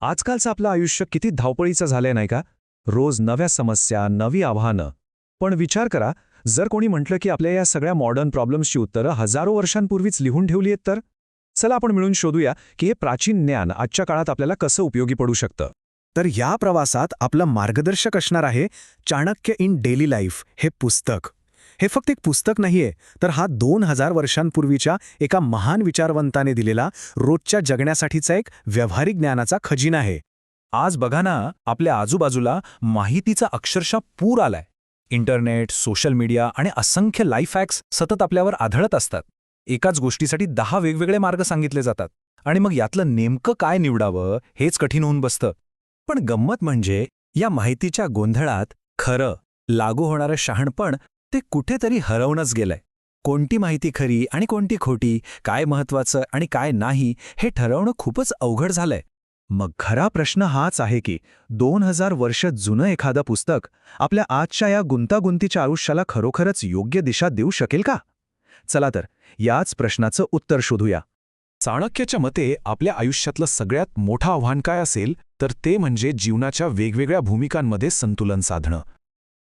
आजकालचं आपलं आयुष्य किती धावपळीचं झालंय नाही का? रोज नव्या समस्या, नवी आव्हानं. पण विचार करा, जर कोणी म्हटलं की आपल्या या सगळ्या मॉडर्न प्रॉब्लेम्सची उत्तरं हजारो वर्षांपूर्वीच लिहून ठेवली आहेत तर? चला आपण मिळून शोधूया की हे प्राचीन ज्ञान आजच्या काळात आपल्याला कसं उपयोगी पडू शकतं. तर या प्रवासात आपलं मार्गदर्शक असणार आहे चाणक्य इन डेली लाईफ हे पुस्तक. हे फक्त एक पुस्तक नाहीये, तर हा 2000 वर्षांपूर्वीच्या एका महान विचारवंताने दिलेला रोजच्या जगण्यासाठीचा एक व्यावहारिक ज्ञानाचा खजिना आहे. आज बघा ना, आपल्या आजूबाजूला माहितीचा अक्षरशः पूर आलाय. इंटरनेट, सोशल मीडिया आणि असंख्य लाईफ हॅक्स सतत आपल्यावर आढळत असतात. एकाच गोष्टीसाठी 10 वेगवेगळे मार्ग सांगितले जातात आणि मग यातलं नेमकं काय निवडावं हेच कठीण होऊन बसतं. पण गंमत म्हणजे या माहितीच्या गोंधळात खरं, लागू होणारं शहाणपण ते कुठेतरी हरवूनच गेलंय. कोणती माहिती खरी आणि कोणती खोटी, काय महत्वाचं आणि काय नाही हे ठरवणं खूपच अवघड झालंय. मग खरा प्रश्न हाच आहे की 2000 वर्ष जुनं एखादं पुस्तक आपल्या आजच्या या गुंतागुंतीच्या आयुष्याला खरोखरच योग्य दिशा देऊ शकेल का? चला तर याच प्रश्नाचं उत्तर शोधूया. चाणक्याच्या मते आपल्या आयुष्यातलं सगळ्यात मोठं आव्हान काय असेल तर ते म्हणजे जीवनाच्या वेगवेगळ्या भूमिकांमध्ये संतुलन साधणं.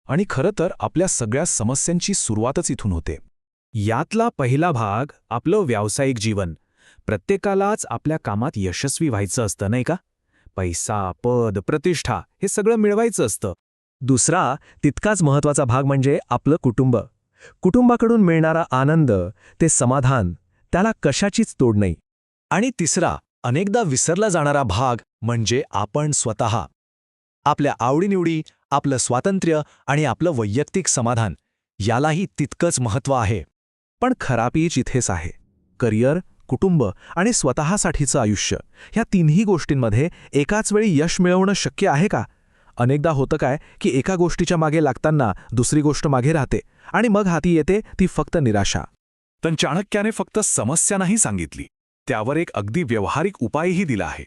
आणि खरं तर आपल्या सगळ्या समस्यांची सुरुवातच इथून होते. यातला पहिला भाग आपलं व्यावसायिक जीवन. प्रत्येकालाच आपल्या कामात यशस्वी व्हायचं असतं नाही का? पैसा, पद, प्रतिष्ठा हे सगळं मिळवायचं असतं. दुसरा तितकाच महत्वाचा भाग म्हणजे आपलं कुटुंब. कुटुंबाकडून मिळणारा आनंद, ते समाधान, त्याला कशाचीच तोड नाही. आणि तिसरा अनेकदा विसरला जाणारा भाग म्हणजे आपण स्वतः. आपल्या आवडीनिवडी, आपलं स्वातंत्र्य आणि आपलं वैयक्तिक समाधान यालाही तितकंच महत्त्व आहे. पण खरा पीच इथेच आहे. करिअर, कुटुंब आणि स्वतःसाठीचं आयुष्य ह्या तिन्ही गोष्टींमध्ये एकाच वेळी यश मिळवणं शक्य आहे का? अनेकदा होतं काय की एका गोष्टीच्या मागे लागताना दुसरी गोष्ट मागे राहते आणि मग हाती येते ती फक्त निराशा. पण चाणक्याने फक्त समस्या नाही सांगितली, त्यावर एक अगदी व्यावहारिक उपायही दिला आहे.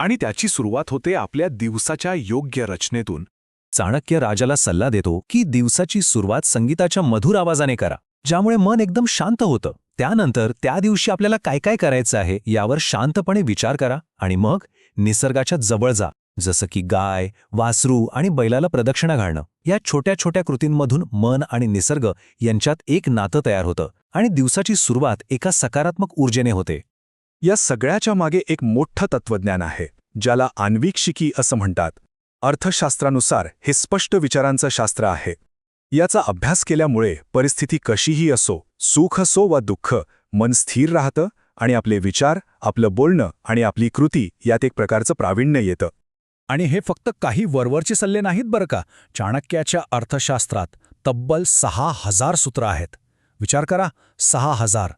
आणि त्याची सुरुवात होते आपल्या दिवसाच्या योग्य रचनेतून. चाणक्य राजाला सल्ला देतो की दिवसाची सुरुवात संगीताच्या मधुर आवाजाने करा, ज्यामुळे मन एकदम शांत होतं. त्यानंतर त्या दिवशी आपल्याला काय काय करायचं आहे यावर शांतपणे विचार करा आणि मग निसर्गाच्या जवळ जा, जसं की गाय, वासरू आणि बैलाला प्रदक्षिणा घालणं. या छोट्या छोट्या कृतींमधून मन आणि निसर्ग यांच्यात एक नातं तयार होतं आणि दिवसाची सुरुवात एका सकारात्मक ऊर्जेने होते. या सगळ्याच्या मागे एक मोठं तत्वज्ञान आहे, ज्याला आण्विक असं म्हणतात. अर्थशास्त्रानुसार हे स्पष्ट विचारांचं शास्त्र आहे. याचा अभ्यास केल्यामुळे परिस्थिती कशीही असो, सुख असो वा दुःख, मन स्थिर राहतं आणि आपले विचार, आपलं बोलणं आणि आपली कृती यात एक प्रकारचं प्रावीण्य येतं. आणि हे फक्त काही वरवरचे सल्ले नाहीत बरं का. चाणक्याच्या अर्थशास्त्रात तब्बल 6000 सूत्र आहेत. विचार करा, 6000.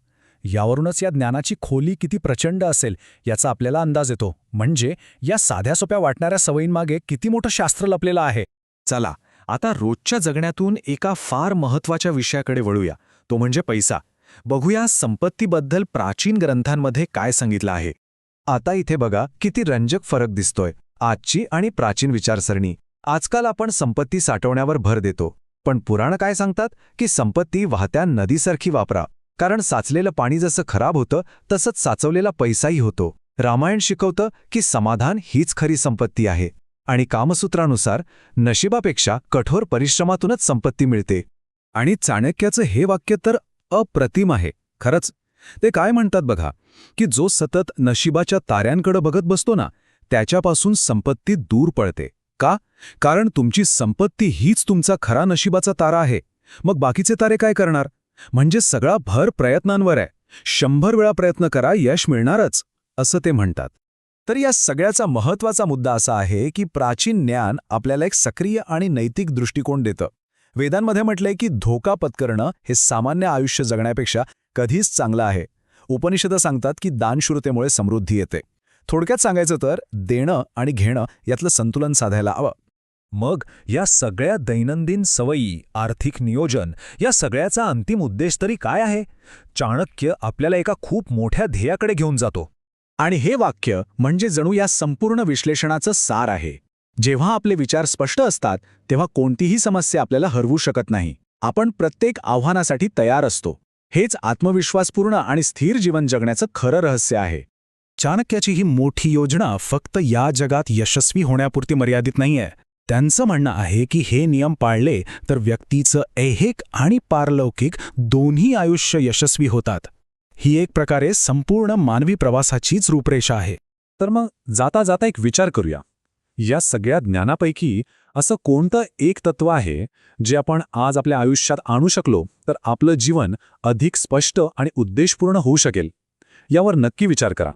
यावरूनच या ज्ञानाची खोली किती प्रचंड असेल याचा आपल्याला अंदाज येतो. म्हणजे या साध्या सोप्या वाटणाऱ्या सवयींमागे किती मोठं शास्त्र लपलेलं आहे. चला आता रोजच्या जगण्यातून एका फार महत्वाच्या विषयाकडे वळूया, तो म्हणजे पैसा. बघूया संपत्तीबद्दल प्राचीन ग्रंथांमध्ये काय सांगितलं आहे. आता इथे बघा किती रंजक फरक दिसतोय आजची आणि प्राचीन विचारसरणी. आजकाल आपण संपत्ती साठवण्यावर भर देतो, पण पुराण काय सांगतात की संपत्ती वाहत्या नदीसारखी वापरा, कारण साचलेलं पाणी जसं खराब होतं तसंच साचवलेला पैसाही होतो. रामायण शिकवतं की समाधान हीच खरी संपत्ती आहे आणि कामसूत्रानुसार नशिबापेक्षा कठोर परिश्रमातूनच संपत्ती मिळते. आणि चाणक्याचं हे वाक्य तर अप्रतिम आहे खरंच. ते काय म्हणतात बघा, की जो सतत नशिबाच्या ताऱ्यांकडे बघत बसतो ना, त्याच्यापासून संपत्ती दूर पळते. का? कारण तुमची संपत्ती हीच तुमचा खरा नशिबाचा तारा आहे. मग बाकीचे तारे काय करणार? म्हणजे सगळा भर प्रयत्नांवर आहे. 100 वेळा प्रयत्न करा, यश मिळणारच, असं ते म्हणतात. तर या सगळ्याचा महत्वाचा मुद्दा असा आहे की प्राचीन ज्ञान आपल्याला एक सक्रिय आणि नैतिक दृष्टिकोन देतं. वेदांमध्ये म्हटलंय की धोका पत्करणं हे सामान्य आयुष्य जगण्यापेक्षा कधीच चांगलं आहे. उपनिषदं सांगतात की दानशूरतेमुळे समृद्धी येते. थोडक्यात सांगायचं तर देणं आणि घेणं यातलं संतुलन साधायला हवं. मग या सगळ्या दैनंदिन सवयी, आर्थिक नियोजन या सगळ्याचा अंतिम उद्देश तरी काय आहे? चाणक्य आपल्याला एका खूप मोठ्या ध्येयाकडे घेऊन जातो. आणि हे वाक्य म्हणजे जणू या संपूर्ण विश्लेषणाचं सार आहे. जेव्हा आपले विचार स्पष्ट असतात तेव्हा कोणतीही समस्या आपल्याला हरवू शकत नाही. आपण प्रत्येक आव्हानासाठी तयार असतो. हेच आत्मविश्वासपूर्ण आणि स्थिर जीवन जगण्याचं खरं रहस्य आहे. चाणक्याची ही मोठी योजना फक्त या जगात यशस्वी होण्यापुरती मर्यादित नाहीये. त्यांचं म्हणणं आहे की हे नियम पाळले तर व्यक्तीचं ऐहिक आणि पारलौकिक दोन्ही आयुष्य यशस्वी होतात. ही एक प्रकारे संपूर्ण मानवी प्रवासाचीच रूपरेषा आहे. तर मग जाता जाता एक विचार करूया. या सगळ्या ज्ञानापैकी असं कोणतं एक तत्व आहे जे आपण आज आपल्या आयुष्यात आणू शकलो तर आपलं जीवन अधिक स्पष्ट आणि उद्देशपूर्ण होऊ शकेल? यावर नक्की विचार करा.